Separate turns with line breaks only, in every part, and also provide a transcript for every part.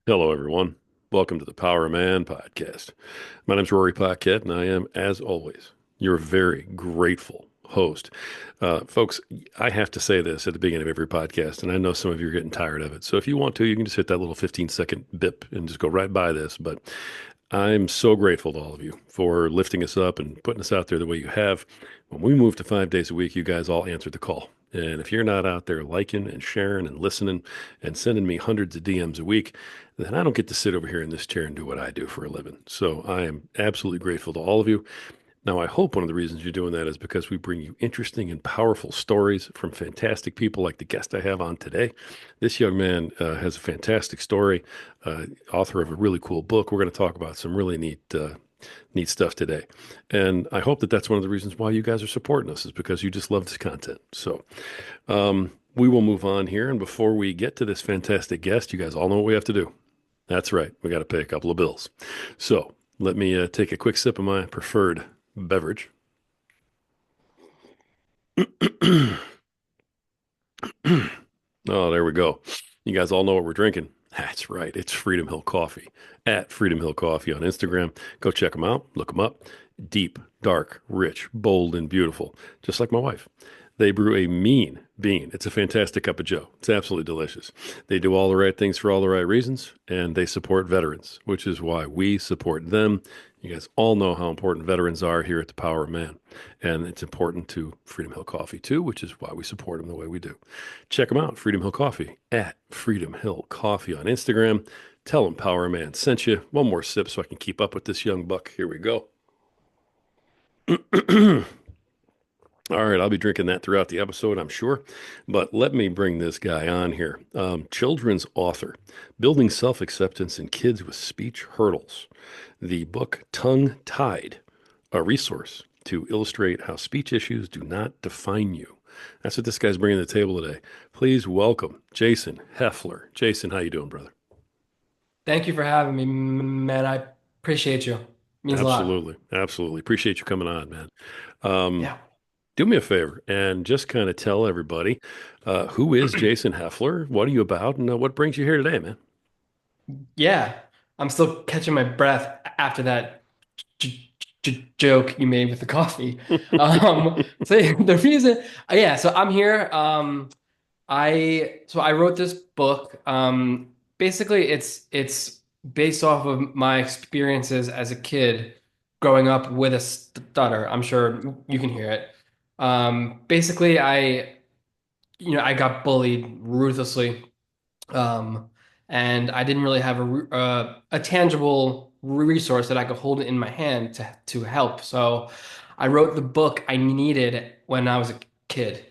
Hello, everyone. Welcome to the Power Man podcast. My name's Rory Paquette, and I am, as always, your very grateful host. Folks, I have to say this at the beginning of every podcast, and I know some of you are getting tired of it. So if you want to, you can just hit that little 15-second bip and just go right by this. But I'm so grateful to all of you for lifting us up and putting us out there the way you have. When we moved to 5 days a week, you guys all answered the call. And if you're not out there liking and sharing and listening and sending me hundreds of DMs a week, then I don't get to sit over here in this chair and do what I do for a living. So I am absolutely grateful to all of you. Now, I hope one of the reasons you're doing that is because we bring you interesting and powerful stories from fantastic people like the guest I have on today. This young man has a fantastic story, author of a really cool book. We're going to talk about some really neat stuff today. And I hope that that's one of the reasons why you guys are supporting us is because you just love this content. So we will move on here. And before we get to this fantastic guest, you guys all know what we have to do. That's right. We got to pay a couple of bills. So let me take a quick sip of my preferred beverage. Oh, there we go. You guys all know what we're drinking. That's right. It's Freedom Hill Coffee at Freedom Hill Coffee on Instagram. Go check them out. Look them up. Deep, dark, rich, bold, and beautiful, just like my wife. They brew a mean bean. It's a fantastic cup of joe. It's absolutely delicious. They do all the right things for all the right reasons, and they support veterans, which is why we support them. You guys all know how important veterans are here at the Power of Man, and it's important to Freedom Hill Coffee too, which is why we support them the way we do. Check them out, Freedom Hill Coffee at Freedom Hill Coffee on Instagram. Tell them Power Man sent you. One more sip so I can keep up with this young buck. Here we go. All right, I'll be drinking that throughout the episode, I'm sure. But let me bring this guy on here. Children's author, Building Self Acceptance in Kids with Speech Hurdles. The book Tongue Tied, a resource to illustrate how speech issues do not define you. That's what this guy's bringing to the table today. Please welcome Jason Heffler. Jason, how you doing, brother?
Thank you for having me, man. I appreciate you. Means a lot.
Absolutely. Absolutely. Appreciate you coming on, man. Um,
Yeah.
do me a favor and just kind of tell everybody who is Jason Heffler? What are you about? And what brings you here today, man?
Yeah. I'm still catching my breath after that joke you made with the coffee. So the reason, yeah, so I'm here. I wrote this book. Basically it's based off of my experiences as a kid growing up with a stutter. I'm sure you can hear it. Basically I got bullied ruthlessly, um, and I didn't really have a tangible resource that I could hold in my hand to help. So I wrote the book I needed when I was a kid.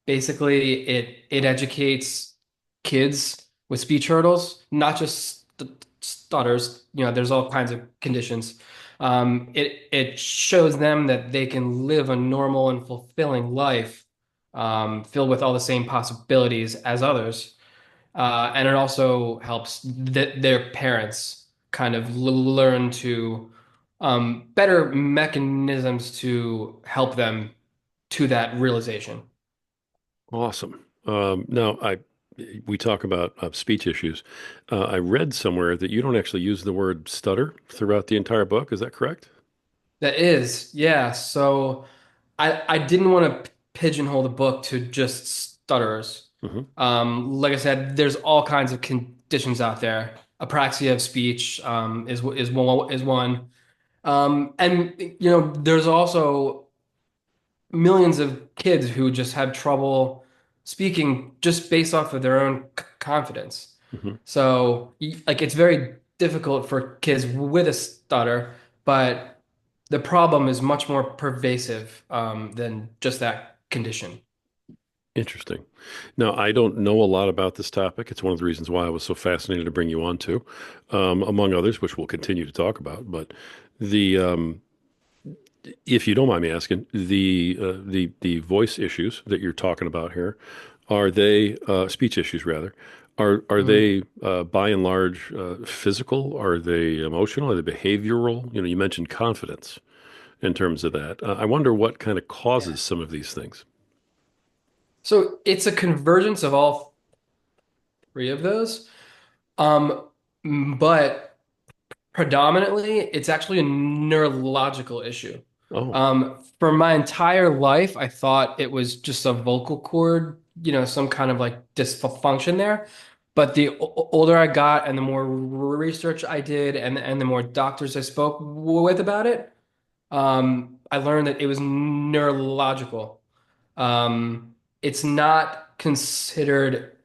Basically, it educates kids with speech hurdles, not just stutters. There's all kinds of conditions. It shows them that they can live a normal and fulfilling life, filled with all the same possibilities as others. And it also helps their parents kind of learn to better mechanisms to help them to that realization.
Awesome. Now, we talk about speech issues. I read somewhere that you don't actually use the word stutter throughout the entire book. Is that correct?
That is, yeah. So I didn't want to pigeonhole the book to just stutterers.
Hmm.
Like I said, there's all kinds of conditions out there. Apraxia of speech is one. And there's also millions of kids who just have trouble speaking just based off of their own confidence.
Hmm.
So, like, it's very difficult for kids with a stutter, but the problem is much more pervasive than just that condition.
Interesting. Now, I don't know a lot about this topic. It's one of the reasons why I was so fascinated to bring you on to, among others, which we'll continue to talk about. But the if you don't mind me asking, the voice issues that you're talking about here, are they speech issues rather? Are
Mm,
they by and large physical? Are they emotional? Are they behavioral? You mentioned confidence in terms of that. I wonder what kind of
yeah.
causes some of these things.
So it's a convergence of all three of those. Um, but predominantly, it's actually a neurological issue.
Oh,
For my entire life, I thought it was just a vocal cord, some kind of like dysfunction there. But the older I got and the more research I did and the more doctors I spoke with about it, I learned that it was neurological. It's not considered,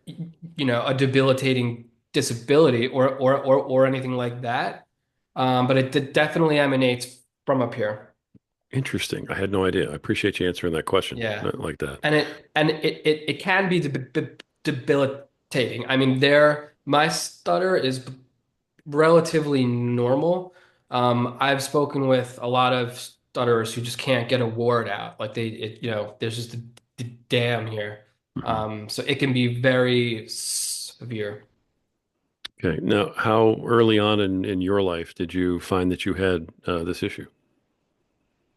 a debilitating disability or anything like that. But it definitely emanates from up here.
interesting. I had no idea. I appreciate you answering that question
Yeah.
like that.
And it can be debilitating. I mean, my stutter is relatively normal. I've spoken with a lot of stutterers who just can't get a word out. Like there's just a damn here.
Mhm.
So it can be very severe.
Okay. Now, how early on in your life did you find that you had this issue?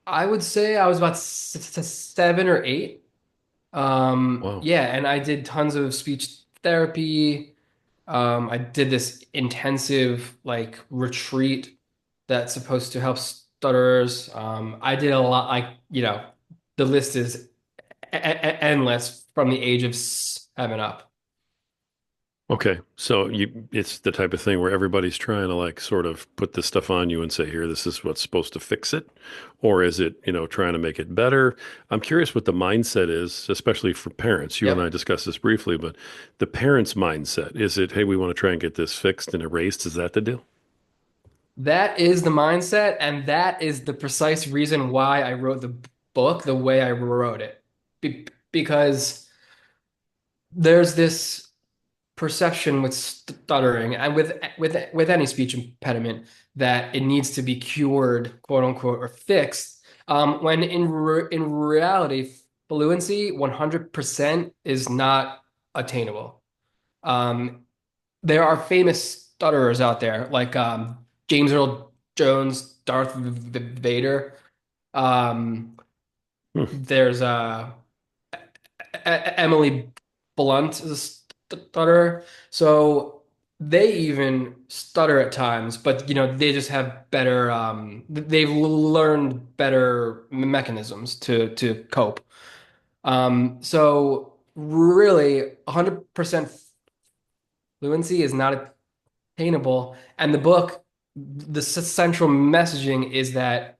I would say I was about 7 or 8.
Wow.
Yeah, and I did tons of speech therapy. I did this intensive like retreat that's supposed to help stutterers. I did a lot, like, the list is endless from the age of 7 up.
Okay. So it's the type of thing where everybody's trying to like sort of put this stuff on you and say, here, this is what's supposed to fix it. Or is it, trying to make it better? I'm curious what the mindset is, especially for parents. You and I
Yep.
discussed this briefly, but the parents' mindset, is it, hey, we want to try and get this fixed and erased? Is that the deal?
That is the mindset, and that is the precise reason why I wrote the book the way I wrote it. Because there's this perception with stuttering and with any speech impediment that it needs to be cured, quote unquote, or fixed. When in reality, fluency 100% is not attainable. Um, there are famous stutterers out there like James Earl Jones, Darth Vader. Um,
Hmm.
there's Emily Blunt is a stutterer. So they even stutter at times, but they just have better they've learned better mechanisms to cope. So really 100% fluency is not attainable. And the book, the central messaging is that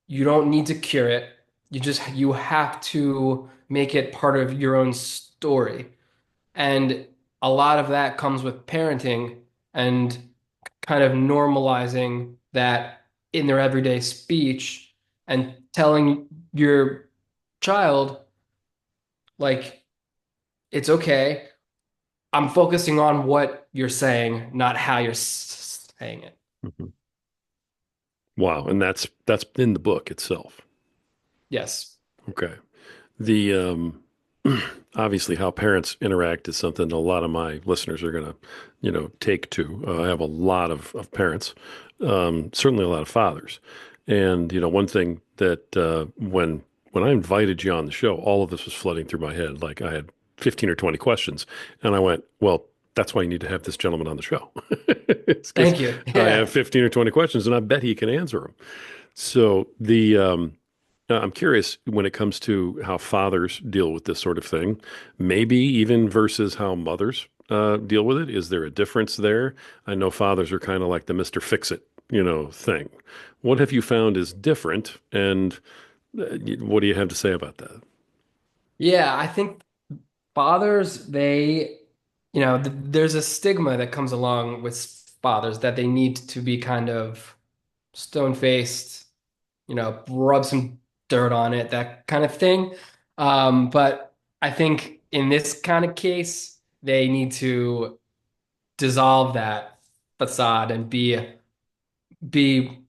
you don't need to cure it. You have to make it part of your own story. And a lot of that comes with parenting and kind of normalizing that in their everyday speech and telling your child, like, it's okay. I'm focusing on what you're saying, not how you're saying it.
Mhm. Wow. And that's in the book itself.
Yes.
Okay. The obviously how parents interact is something a lot of my listeners are going to, take to. I have a lot of parents, certainly a lot of fathers, and one thing that when I invited you on the show, all of this was flooding through my head. Like I had 15 or 20 questions, and I went, well. That's why you need to have this gentleman on the show. It's because
Thank you.
I have
Yeah.
15 or 20 questions and I bet he can answer them. So I'm curious when it comes to how fathers deal with this sort of thing, maybe even versus how mothers deal with it. Is there a difference there? I know fathers are kind of like the Mr. Fix-It, thing. What have you found is different, and what do you have to say about that?
Yeah, I think fathers, there's a stigma that comes along with fathers that they need to be kind of stone-faced, rub some dirt on it, that kind of thing. But I think in this kind of case, they need to dissolve that facade and be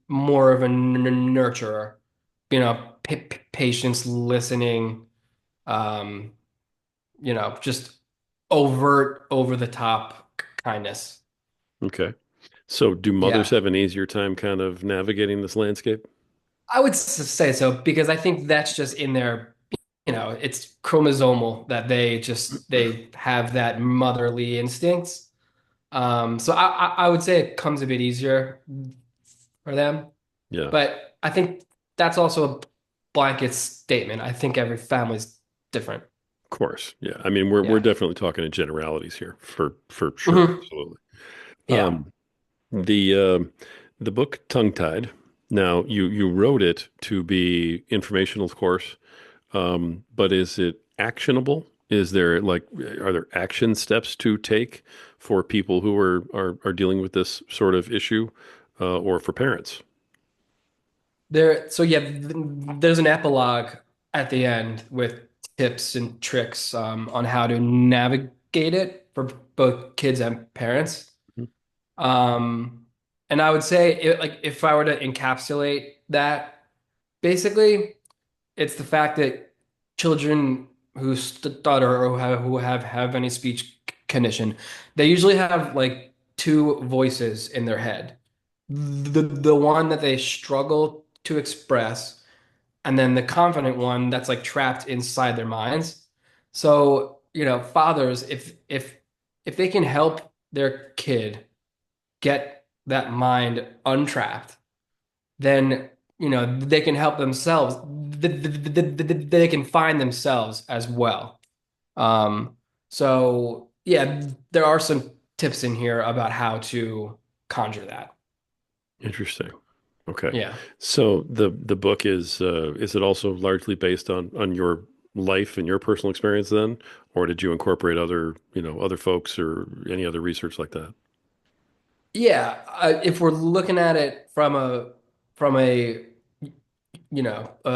more of a nurturer, patience, listening, um, just overt, over the top kindness.
Okay. So do mothers
Yeah.
have an easier time kind of navigating this landscape?
I would say so because I think that's just in their, it's chromosomal that they have that motherly instincts. So I would say it comes a bit easier for them,
Yeah,
but I think that's also a blanket statement. I think every family's different.
of course. Yeah. I mean, we're
Yeah.
definitely talking in generalities here for sure.
Mhm.
Absolutely.
Yeah.
Um, the book Tongue Tied. Now, you wrote it to be informational, of course, but is it actionable? Is there like are there action steps to take for people who are dealing with this sort of issue, or for parents?
So yeah, there's an epilogue at the end with tips and tricks on how to navigate it for both kids and parents. Um, and I would say like if I were to encapsulate that, basically it's the fact that children who stutter or who have any speech condition, they usually have like two voices in their head. The one that they struggle to express, and then the confident one that's like trapped inside their minds. So, fathers, if they can help their kid get that mind untrapped, then they can help themselves. They can find themselves as well. Um, so yeah, there are some tips in here about how to conjure that.
Interesting. Okay.
Yeah.
So the book is it also largely based on your life and your personal experience then, or did you incorporate other, other folks or any other research like that?
Yeah, if we're looking at it from a a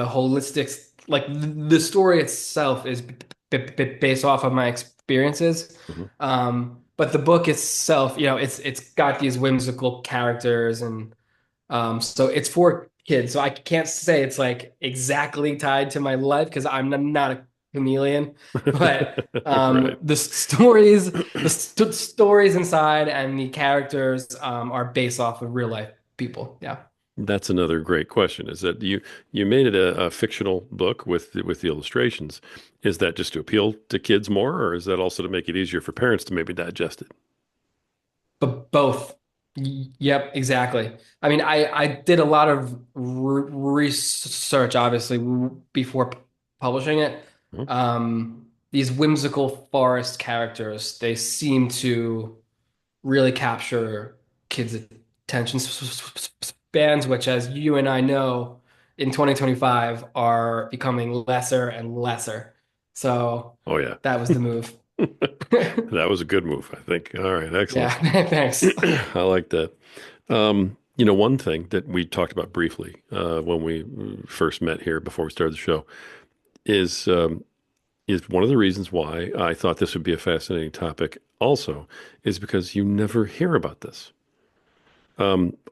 holistic, like the story itself is based off of my experiences.
Hmm.
But the book itself, it's got these whimsical characters, and so it's for kids. So I can't say it's like exactly tied to my life because I'm not a chameleon. But
Right.
the stories inside and the characters are based off of real life people. Yeah.
That's another great question. Is that you made it a fictional book with the illustrations? Is that just to appeal to kids more, or is that also to make it easier for parents to maybe digest it?
But both. Yep, exactly. I mean, I did a lot of research, obviously, before publishing it.
Mhm.
These whimsical forest characters, they seem to really capture kids' attention spans, which, as you and I know, in 2025 are becoming lesser and lesser. So
Oh yeah.
that was the move.
That was a good move, I think. All right, excellent.
Yeah, thanks.
I like that. One thing that we talked about briefly when we first met here before we started the show is is one of the reasons why I thought this would be a fascinating topic. Also, is because you never hear about this.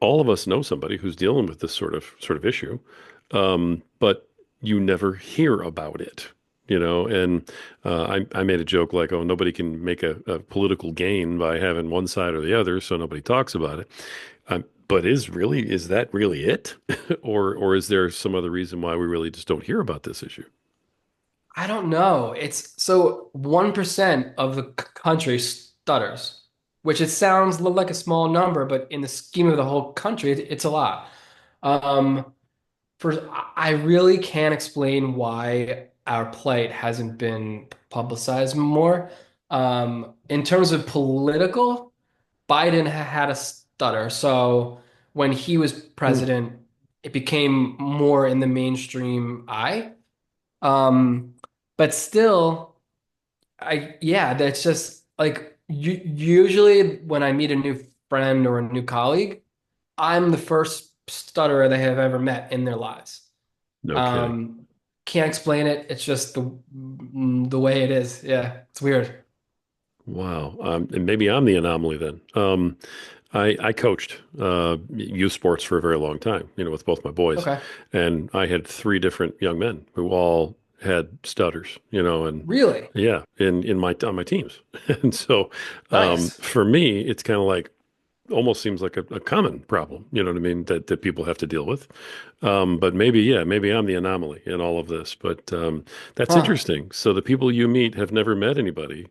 All of us know somebody who's dealing with this sort of issue, but you never hear about it. And I made a joke like, "Oh, nobody can make a political gain by having one side or the other, so nobody talks about it." But is that really it, or is there some other reason why we really just don't hear about this issue?
I don't know. It's so 1% of the country stutters, which it sounds like a small number, but in the scheme of the whole country, it's a lot. Um, I really can't explain why our plight hasn't been publicized more. In terms of political, Biden had a stutter, so when he was
Hmm.
president, it became more in the mainstream eye. Um, but still, yeah, that's just like usually when I meet a new friend or a new colleague, I'm the first stutterer they have ever met in their lives.
No kidding.
Um, can't explain it. It's just the way it is. Yeah, it's weird.
Wow. And maybe I'm the anomaly then. I coached youth sports for a very long time, with both my boys,
Okay.
and I had three different young men who all had stutters, and
Really?
yeah, in my on my teams, and so
Nice.
for me, it's kind of like almost seems like a common problem, you know what I mean, that people have to deal with. But maybe, yeah, maybe I'm the anomaly in all of this. But that's
Huh.
interesting. So the people you meet have never met anybody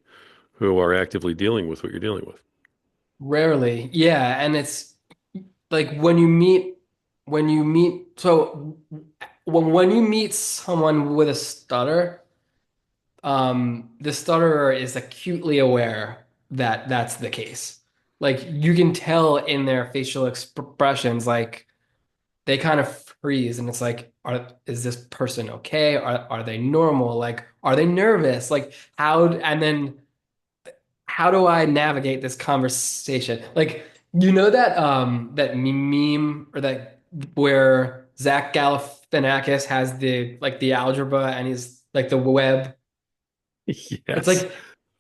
who are actively dealing with what you're dealing with.
Rarely. Yeah, and it's like when you meet so when you meet someone with a stutter, the stutterer is acutely aware that that's the case. Like you can tell in their facial expressions, like they kind of freeze, and it's like, is this person okay? Are they normal? Like, are they nervous? Like, and then how do I navigate this conversation? Like, you know that meme or that where Zach Galifianakis has the algebra and he's like the web. It's
Yes,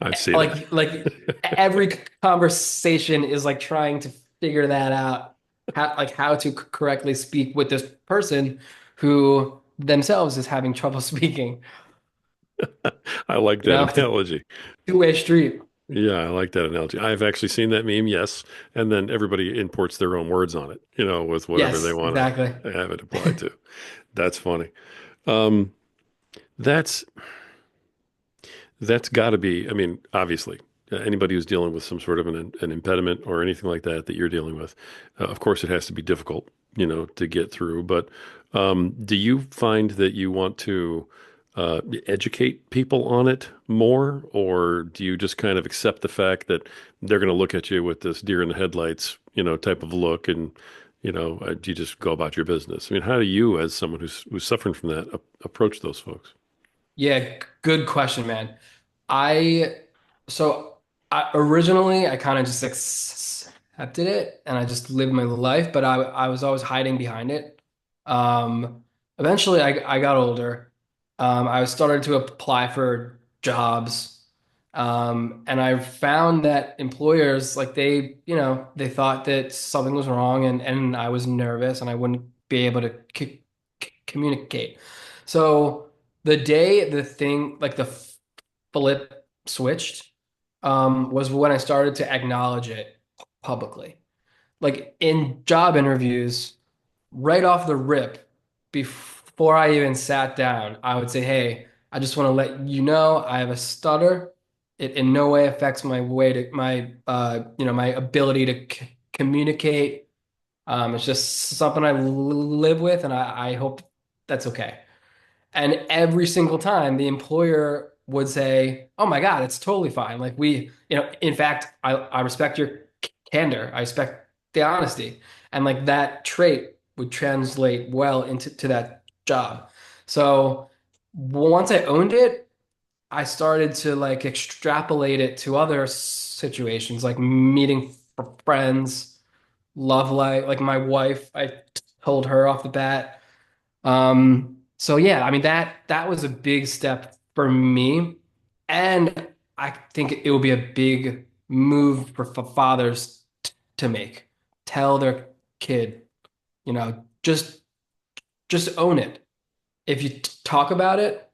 I've seen it.
like every conversation is like trying to figure that out, how to correctly speak with this person who themselves is having trouble speaking.
I like
You
that
know, it's a
analogy.
two-way street.
Yeah, I like that analogy. I've actually seen that meme, yes. And then everybody imports their own words on it, with whatever they
Yes,
want
exactly.
to have it applied to. That's funny. Um, that's that's got to be, I mean, obviously, anybody who's dealing with some sort of an impediment or anything like that you're dealing with, of course, it has to be difficult, to get through. But do you find that you want to educate people on it more, or do you just kind of accept the fact that they're going to look at you with this deer in the headlights, type of look, and do you just go about your business? I mean, how do you, as someone who's suffering from that, approach those folks?
Yeah, good question, man. I so originally I kind of just accepted it and I just lived my life, but I was always hiding behind it. Eventually I got older. I started to apply for jobs. And I found that employers like they thought that something was wrong and I was nervous and I wouldn't be able to communicate. So the day the thing like the flip switched was when I started to acknowledge it publicly. Like in job interviews, right off the rip, before I even sat down, I would say, "Hey, I just want to let you know I have a stutter. It in no way affects my way to my ability to communicate. It's just something I live with, and I hope that's okay." And every single time the employer would say, "Oh my God, it's totally fine." Like in fact, I respect your candor. I respect the honesty. And like that trait would translate well into that job. So once I owned it, I started to like extrapolate it to other situations, like meeting friends, love life, like my wife, I told her off the bat. So yeah, I mean that was a big step for me, and I think it will be a big move for fathers to make. Tell their kid, just own it. If you talk about it,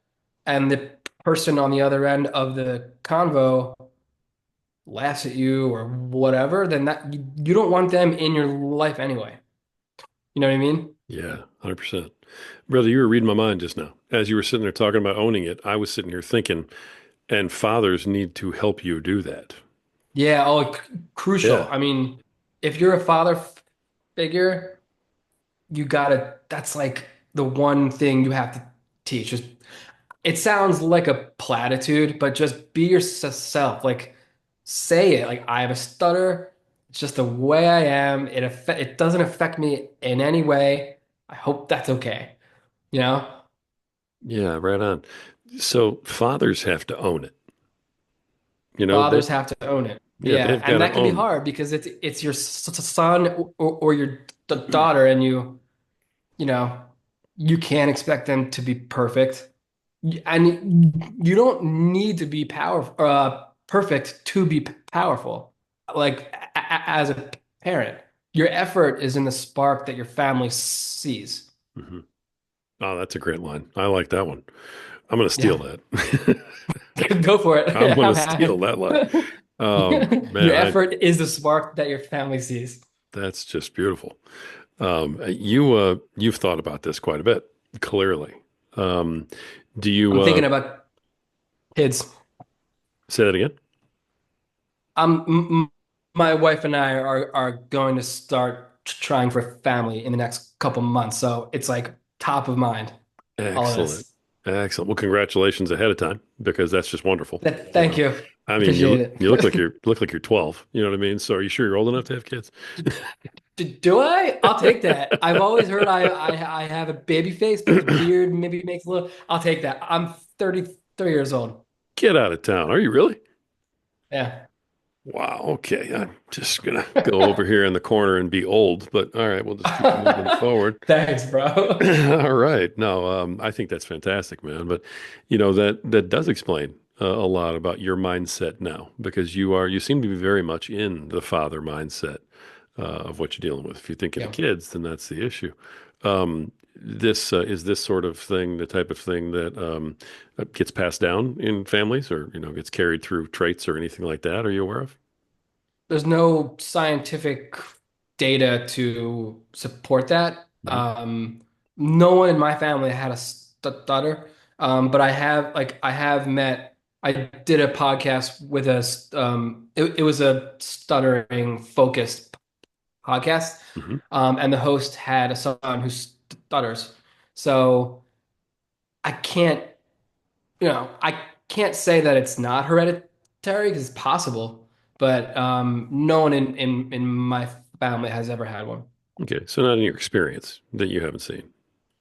and the person on the other end of the convo laughs at you or whatever, then that you don't want them in your life anyway. You know what I mean?
Yeah, 100%. Brother, you were reading my mind just now. As you were sitting there talking about owning it, I was sitting here thinking, and fathers need to help you do that.
Yeah, crucial.
Yeah.
I mean, if you're a father figure, you gotta, that's like the one thing you have to teach. Just, it sounds like a platitude, but just be yourself. Like, say it. Like, I have a stutter. It's just the way I am. It doesn't affect me in any way. I hope that's okay. You know?
Yeah, right on. So fathers have to own it. They
Fathers have to own it.
yeah,
Yeah,
they've got
and
to
that can be
own.
hard because it's your son or your daughter, and you know, you can't expect them to be perfect. And you don't need to be perfect to be powerful. Like as a parent, your effort is in the spark that your family sees.
Mhm. Oh, that's a great line. I like that one. I'm going to steal
Yeah,
that.
go for it.
I'm going
I'm
to steal
happy.
that line.
Your
Man,
effort is the spark that your family sees.
that's just beautiful. You've thought about this quite a bit, clearly. Um, do you
I'm thinking about kids.
say that again?
Um, my wife and I are going to start trying for family in the next couple months, so it's like top of mind, all of
Excellent.
this.
Excellent. Well, congratulations ahead of time because that's just wonderful. You
Thank
know,
you.
I mean,
Appreciate
you
it.
look like you're 12. You know what I mean? So are you sure you're old enough to have kids?
Do I? I'll take that. I've always heard I have a baby face, but the beard maybe makes a little. I'll take that. I'm 33 years old.
Get out of town. Are you really?
Yeah.
Wow. Okay. I'm just gonna go over here in the corner and be old, but all right, we'll just keep moving forward.
Thanks, bro.
All right. No, I think that's fantastic, man. But that does explain a lot about your mindset now because you seem to be very much in the father mindset of what you're dealing with. If you're thinking of
Yeah,
kids, then that's the issue. This is this sort of thing, the type of thing that gets passed down in families, or gets carried through traits or anything like that. Are you aware of?
there's no scientific data to support that.
Mhm.
No one in my family had a stutter, but I have met. I did a podcast with it was a stuttering focused podcast,
Mhm.
and the host had a son who stutters. So I can't, I can't say that it's not hereditary because it's possible, but no one in my family has ever had one.
Okay, so not in your experience that you haven't seen.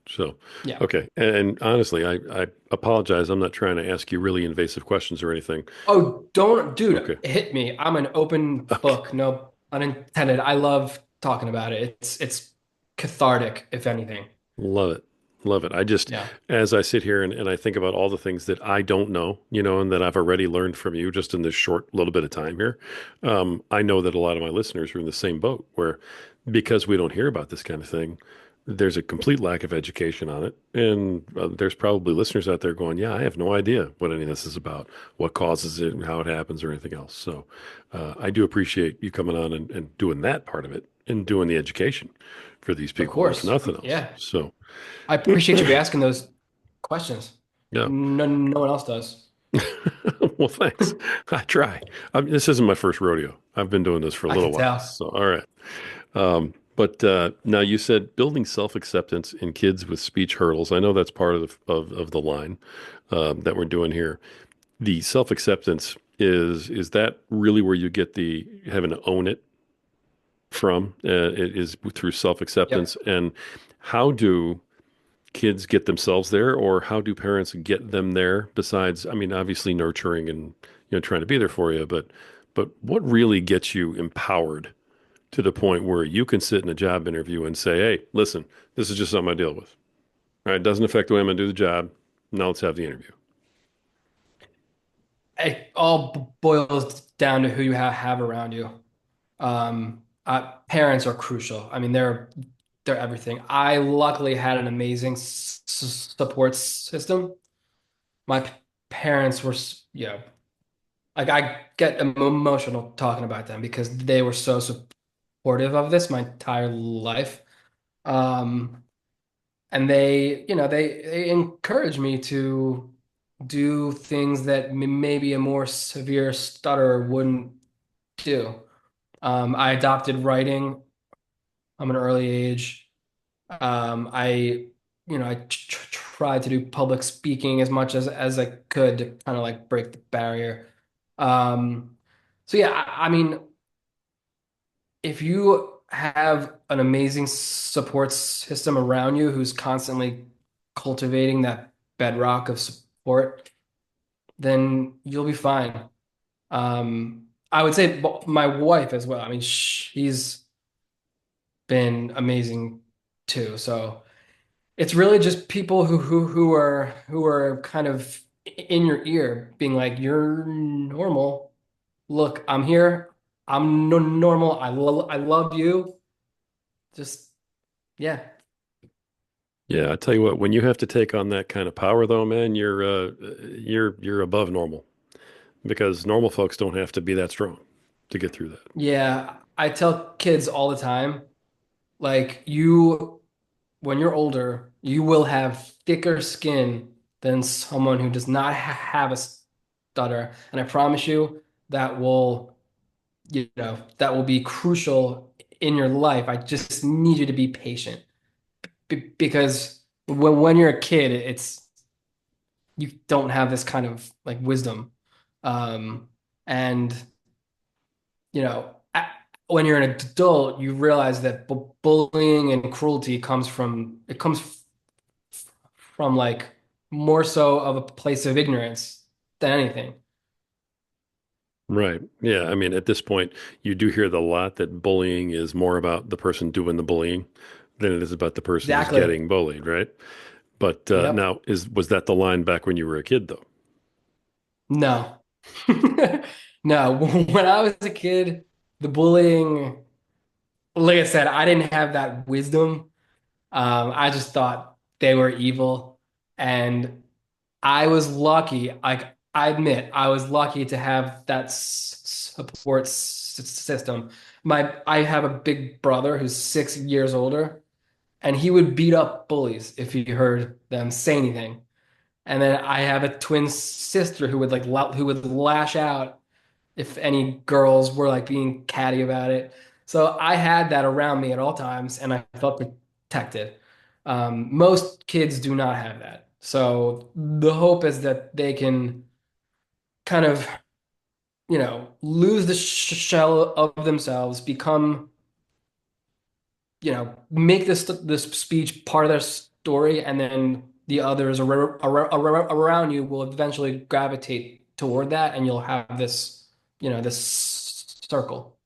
So,
Yeah.
okay. And honestly, I apologize. I'm not trying to ask you really invasive questions or anything.
Oh, don't, dude,
Okay.
hit me. I'm an open
Okay.
book. No unintended. I love talking about it. It's cathartic, if anything.
Love it. Love it. I just,
Yeah,
as I sit here and I think about all the things that I don't know, and that I've already learned from you just in this short little bit of time here, I know that a lot of my listeners are in the same boat where because we don't hear about this kind of thing, there's a complete lack of education on it. And there's probably listeners out there going, yeah, I have no idea what any of this is about, what causes it and how it happens or anything else. So I do appreciate you coming on and doing that part of it and doing the education for these
of
people, if
course.
nothing else.
Yeah.
So,
I appreciate you asking those questions.
yeah.
No one else does.
Well, thanks. I try. This isn't my first rodeo. I've been doing this for a
I
little
can
while.
tell.
So, all right. But now you said building self-acceptance in kids with speech hurdles. I know that's part of the line that we're doing here. The self-acceptance is that really where you get the having to own it from? It is through self-acceptance.
Yep.
And how do kids get themselves there, or how do parents get them there? Besides, I mean, obviously nurturing and trying to be there for you, but what really gets you empowered to the point where you can sit in a job interview and say, "Hey, listen, this is just something I deal with. All right, it doesn't affect the way I'm going to do the job. Now let's have the interview."
It all boils down to who you have around you. Parents are crucial. I mean, they're everything. I luckily had an amazing support system. My parents were, like I get emotional talking about them because they were so supportive of this my entire life. Um, and they encourage me to do things that maybe a more severe stutterer wouldn't do. I adopted writing from an early age. I tried to do public speaking as much as I could to kind of like break the barrier. Um, so yeah, I mean, if you have an amazing support system around you who's constantly cultivating that bedrock of support, then you'll be fine. I would say my wife as well. I mean, she's been amazing too. So it's really just people who are kind of in your ear, being like, "You're normal. Look, I'm here. I'm no normal. I love you. Just yeah,
Yeah, I tell you what, when you have to take on that kind of power, though, man, you're above normal because normal folks don't have to be that strong to get through that.
yeah." I tell kids all the time, like you, when you're older, you will have thicker skin than someone who does not have a stutter, and I promise you that will that will be crucial in your life. I just need you to be patient because when you're a kid, it's you don't have this kind of like wisdom. And when you're an adult, you realize that bullying and cruelty comes from like more so of a place of ignorance than anything.
Right. Yeah. I mean, at this point, you do hear the lot that bullying is more about the person doing the bullying than it is about the person who's
Exactly.
getting bullied, right? But
Yep.
now, is was that the line back when you were a kid, though?
No. No. When I was a kid, the bullying, like I said, I didn't have that wisdom. I just thought they were evil. And I was lucky. I admit, I was lucky to have that support system. I have a big brother who's 6 years older, and he would beat up bullies if he heard them say anything. And then I have a twin sister who would who would lash out if any girls were like being catty about it. So I had that around me at all times, and I felt protected. Most kids do not have that. So the hope is that they can kind of, lose the shell of themselves, become, make this speech part of their story, and then the others around you will eventually gravitate toward that, and you'll have this circle.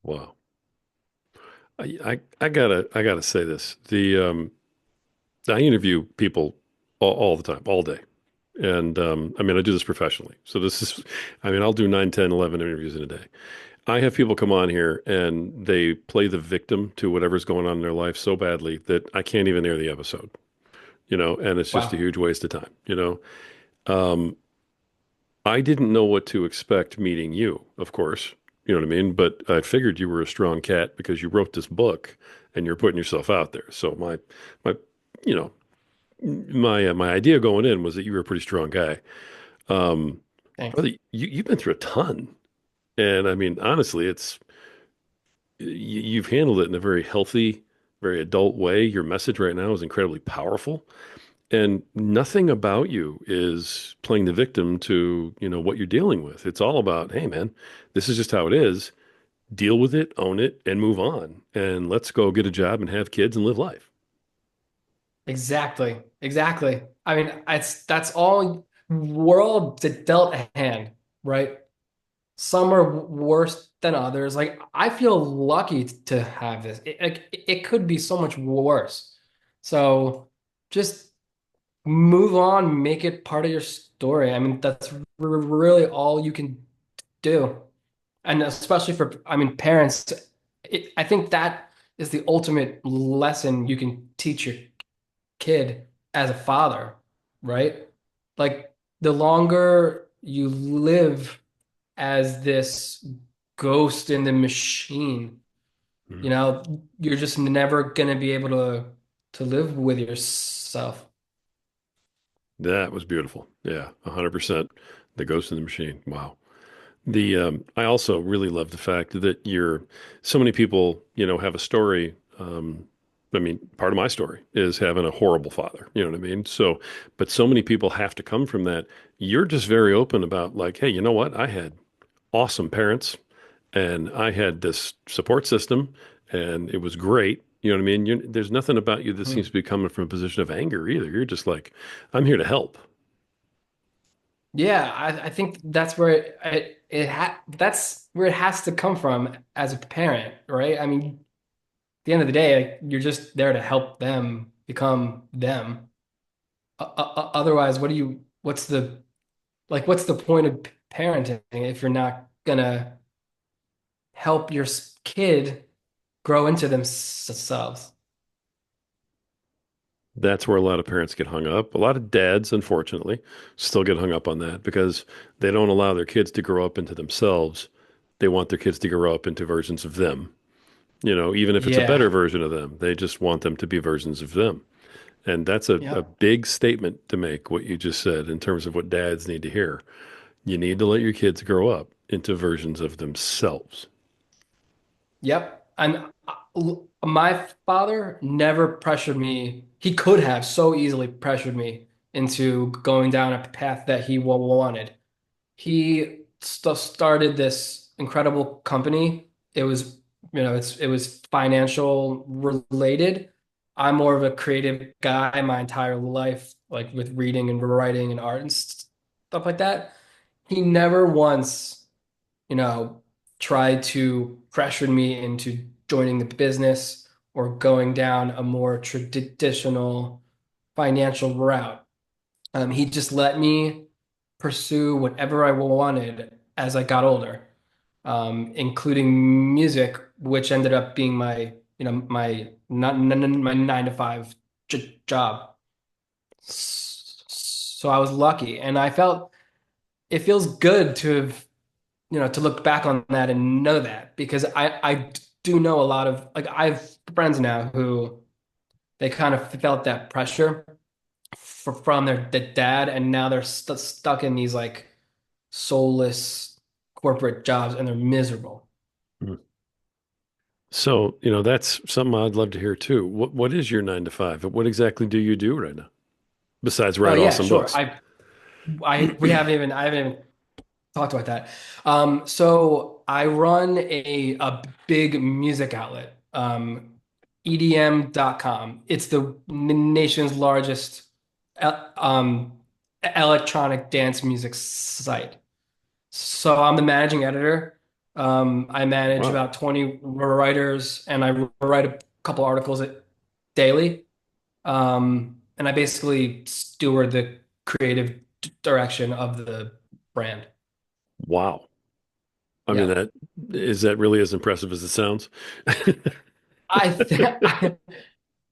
Wow. I gotta say this. I interview people all the time, all day. And I mean, I do this professionally. So this is, I mean, I'll do 9, 10, 11 interviews in a day. I have people come on here and they play the victim to whatever's going on in their life so badly that I can't even air the episode, and it's just a
Wow.
huge waste of time. Um, I didn't know what to expect meeting you, of course, you know what I mean? But I figured you were a strong cat because you wrote this book and you're putting yourself out there. So my, you know, my idea going in was that you were a pretty strong guy. Um,
Thanks.
brother, you've been through a ton. And I mean, honestly, you've handled it in a very healthy, very adult way. Your message right now is incredibly powerful. And nothing about you is playing the victim to, what you're dealing with. It's all about, hey, man, this is just how it is. Deal with it, own it, and move on. And let's go get a job and have kids and live life.
Exactly. Exactly. I mean, that's all we're all dealt a hand, right? Some are worse than others. Like I feel lucky to have this. It could be so much worse. So just move on, make it part of your story. I mean, that's really all you can do. And especially for, I mean, parents, I think that is the ultimate lesson you can teach your kid as a father, right? Like the longer you live as this ghost in the machine,
Mhm.
you know, you're just never gonna be able to live with yourself.
That was beautiful. Yeah, 100%. The ghost in the machine. Wow. I also really love the fact that so many people, have a story. I mean, part of my story is having a horrible father. You know what I mean? So, but so many people have to come from that. You're just very open about like, hey, you know what? I had awesome parents and I had this support system and it was great. You know what I mean? There's nothing about you that seems
Mhm.
to be coming from a position of anger either. You're just like, I'm here to help.
Yeah, I think that's where that's where it has to come from as a parent, right? I mean, at the end of the day, like, you're just there to help them become them. Otherwise, what's the point of parenting if you're not gonna help your kid grow into themselves?
That's where a lot of parents get hung up. A lot of dads, unfortunately, still get hung up on that because they don't allow their kids to grow up into themselves. They want their kids to grow up into versions of them. Even if it's a better
Yeah.
version of them, they just want them to be versions of them. And that's a
Yep.
big statement to make, what you just said, in terms of what dads need to hear. You need to let your kids grow up. into versions of themselves.
Yep. And my father never pressured me. He could have so easily pressured me into going down a path that he wanted. He started this incredible company. It was, it was financial related. I'm more of a creative guy my entire life, like with reading and writing and art and stuff like that. He never once, you know, tried to pressure me into joining the business or going down a more traditional financial route. He just let me pursue whatever I wanted as I got older, including music, which ended up being my, my not my 9 to 5 job. So I was lucky, and I felt it feels good to have, to look back on that and know that because I do know a lot of like I have friends now who they kind of felt that pressure from their dad, and now they're stuck in these like soulless corporate jobs and they're miserable.
Mm. So, that's something I'd love to hear too. What is your 9 to 5? What exactly do you do right now besides
Oh
write
yeah,
awesome
sure.
books?
I haven't even talked about that. So I run a big music outlet, EDM.com. It's the nation's largest electronic dance music site. So I'm the managing editor. I manage
Wow.
about 20 writers and I write a couple articles daily. And I basically steward the creative direction of the brand.
Wow. I mean,
Yeah.
that really as impressive as it sounds?
I th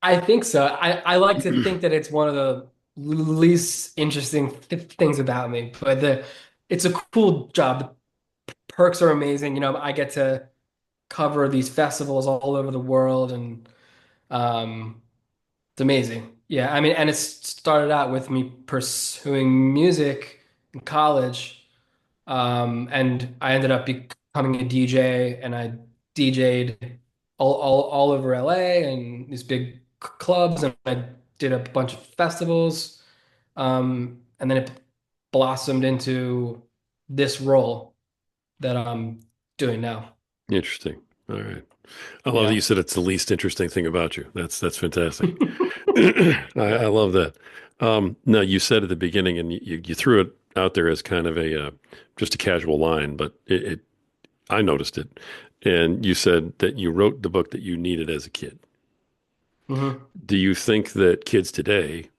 I think so. I like to think that it's one of the least interesting things about me, but it's a cool job. The perks are amazing. I get to cover these festivals all over the world, and um, it's amazing. Yeah, I mean, and it started out with me pursuing music in college, and I ended up becoming a DJ, and I DJ'd all over LA and these big clubs, and I did a bunch of festivals, and then it blossomed into this role that I'm doing now.
Interesting. All right. I love that you
Yeah.
said it's the least interesting thing about you. That's fantastic. I love that. No, you said at the beginning, and you threw it out there as kind of a just a casual line, but I noticed it. And you said that you wrote the book that you needed as a kid.
hmm
Do you think that kids today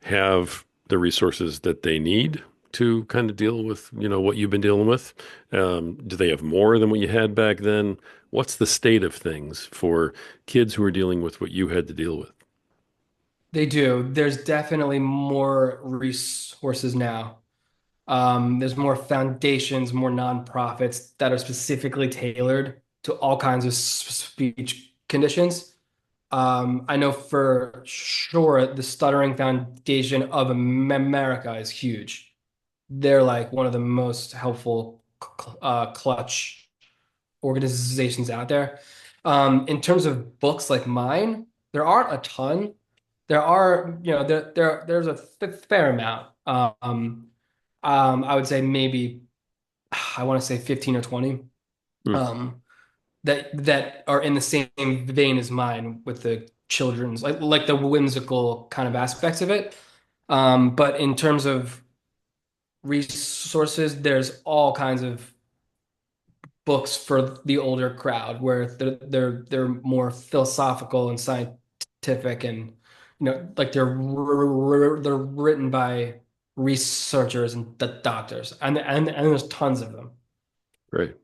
have the resources that they need to kind of deal with, what you've been dealing with? Do they have more than what you had back then? What's the state of things for kids who are dealing with what you had to deal with?
They do. There's definitely more resources now. There's more foundations, more nonprofits that are specifically tailored to all kinds of speech conditions. I know for sure the Stuttering Foundation of America is huge. They're like one of the most helpful, clutch organizations out there. In terms of books like mine, there aren't a ton. There are, there's a fair amount. I would say maybe I want to say 15 or 20
Hmm,
um, that are in the same vein as mine with the children's like the whimsical kind of aspects of it. But in terms of resources, there's all kinds of books for the older crowd where they're more philosophical and scientific, and like they're written by researchers and doctors, and there's tons of them.
great.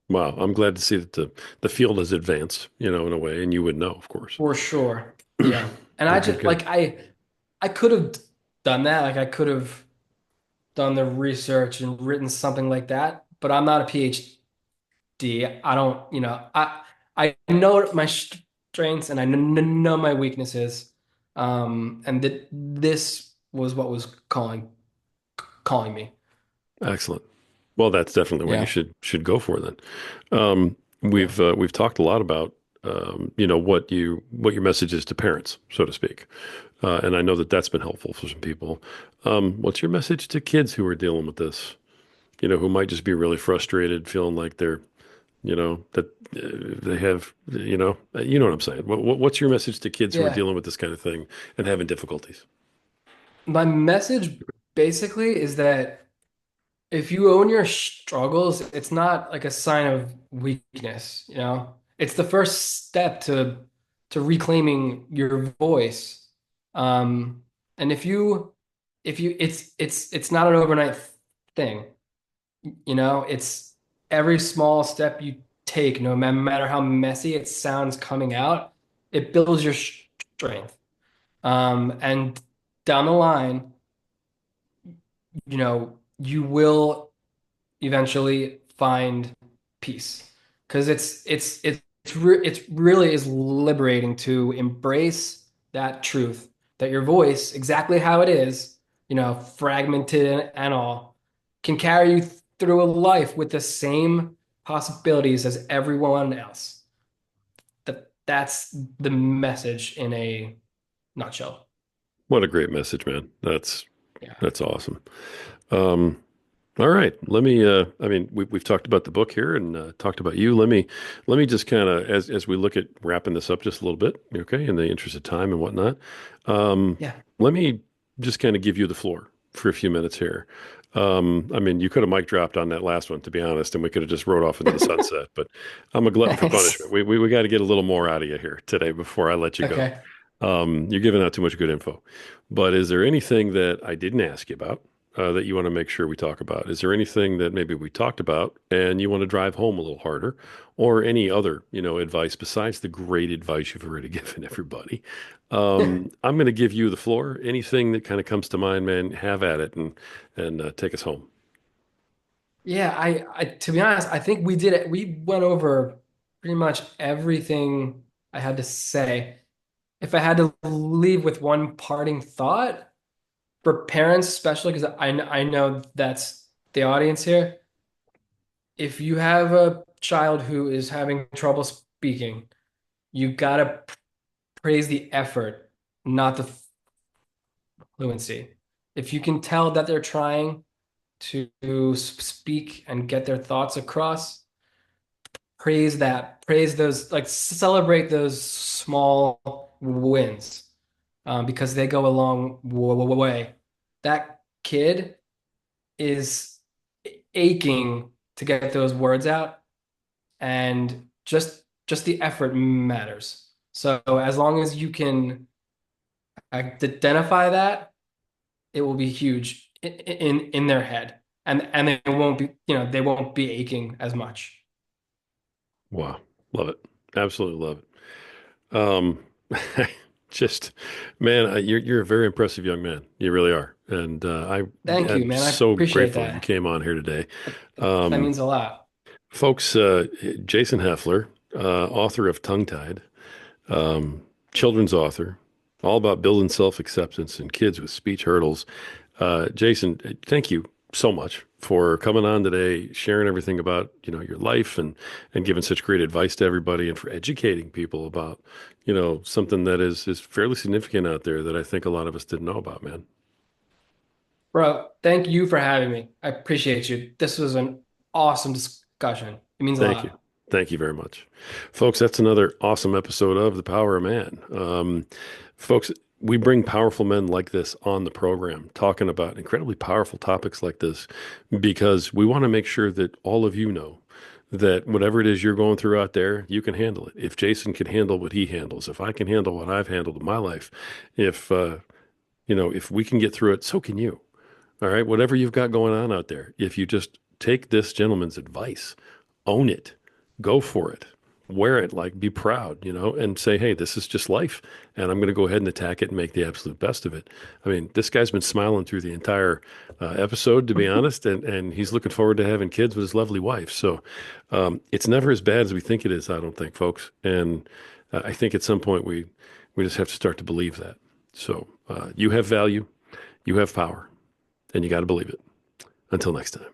Wow. I'm glad to see that the field has advanced, in a way, and you would know, of course.
For sure. Yeah. And
Well,
I
good,
just
good.
like I could have done that. Like I could have done the research and written something like that, but I'm not a PhD. I don't, I know my strengths and I know my weaknesses. And that this was what was calling me.
Excellent. Well, that's definitely what you
Yeah.
should go for then. Um,
Yeah.
we've talked a lot about what your message is to parents, so to speak, and I know that that's been helpful for some people. What's your message to kids who are dealing with this? Who might just be really frustrated, feeling like they're that they have you know what I'm saying. What's your message to kids who are
Yeah.
dealing with this kind of thing and having difficulties?
My message basically is that if you own your struggles, it's not like a sign of weakness, you know? It's the first step to reclaiming your voice. Um, and if you it's not an overnight thing, you know? It's every small step you take, no matter how messy it sounds coming out, it builds your strength. And down the line, you will eventually find peace because it's really is liberating to embrace that truth that your voice, exactly how it is, fragmented and all, can carry you through a life with the same possibilities as everyone else. That's the message in a nutshell.
What a great message, man.
Yeah.
That's awesome. Um, All right. Let me, I mean, we've talked about the book here and talked about you. Let me just kind of, as we look at wrapping this up just a little bit, okay, in the interest of time and whatnot, um,
Yeah.
let me just kind of give you the floor for a few minutes here. I mean, you could have mic dropped on that last one, to be honest, and we could have just rode off into the sunset, but I'm a glutton for punishment.
Thanks.
We got to get a little more out of you here today before I let you go.
Okay.
You're giving out too much good info. But is there anything that I didn't ask you about that you want to make sure we talk about? Is there anything that maybe we talked about and you want to drive home a little harder, or any other, advice besides the great advice you've already given everybody? I'm going to give you the floor. Anything that kind of comes to mind, man, have at it and take us home.
Yeah, to be honest, I think we did it. We went over pretty much everything I had to say. If I had to leave with one parting thought for parents, especially because I know that's the audience here. If you have a child who is having trouble speaking, you gotta praise the effort, not the fluency. If you can tell that they're trying to speak and get their thoughts across, praise that, praise those, like celebrate those small wins, because they go a long way. That kid is aching to get those words out, and just the effort matters. So as long as you can identify that, it will be huge in their head, and they won't be aching as much.
Wow. Love it. Absolutely love it. Just, man, you're a very impressive young man. You really are. And
Thank you,
I'm
man. I
so
appreciate
grateful you
that.
came on here today.
That
Um,
means a lot.
Folks, Jason Heffler, author of Tongue Tied, um, children's author, all about building self-acceptance in kids with speech hurdles. Jason, thank you so much for coming on today, sharing everything about, your life and giving such great advice to everybody and for educating people about, something that is fairly significant out there that I think a lot of us didn't know about, man.
Bro, thank you for having me. I appreciate you. This was an awesome discussion. It means a
Thank you.
lot.
Thank you very much. Folks, that's another awesome episode of The Power of Man. Folks, we bring powerful men like this on the program, talking about incredibly powerful topics like this, because we want to make sure that all of you know that whatever it is you're going through out there, you can handle it. If Jason can handle what he handles, if I can handle what I've handled in my life, if if we can get through it, so can you. All right, whatever you've got going on out there, if you just take this gentleman's advice, own it, go for it, wear it, like be proud, and say, hey, this is just life. And I'm going to go ahead and attack it and make the absolute best of it. I mean, this guy's been smiling through the entire episode, to be honest, and he's looking forward to having kids with his lovely wife. So it's never as bad as we think it is, I don't think, folks. And I think at some point we just have to start to believe that. So you have value, you have power, and you got to believe it. Until next time.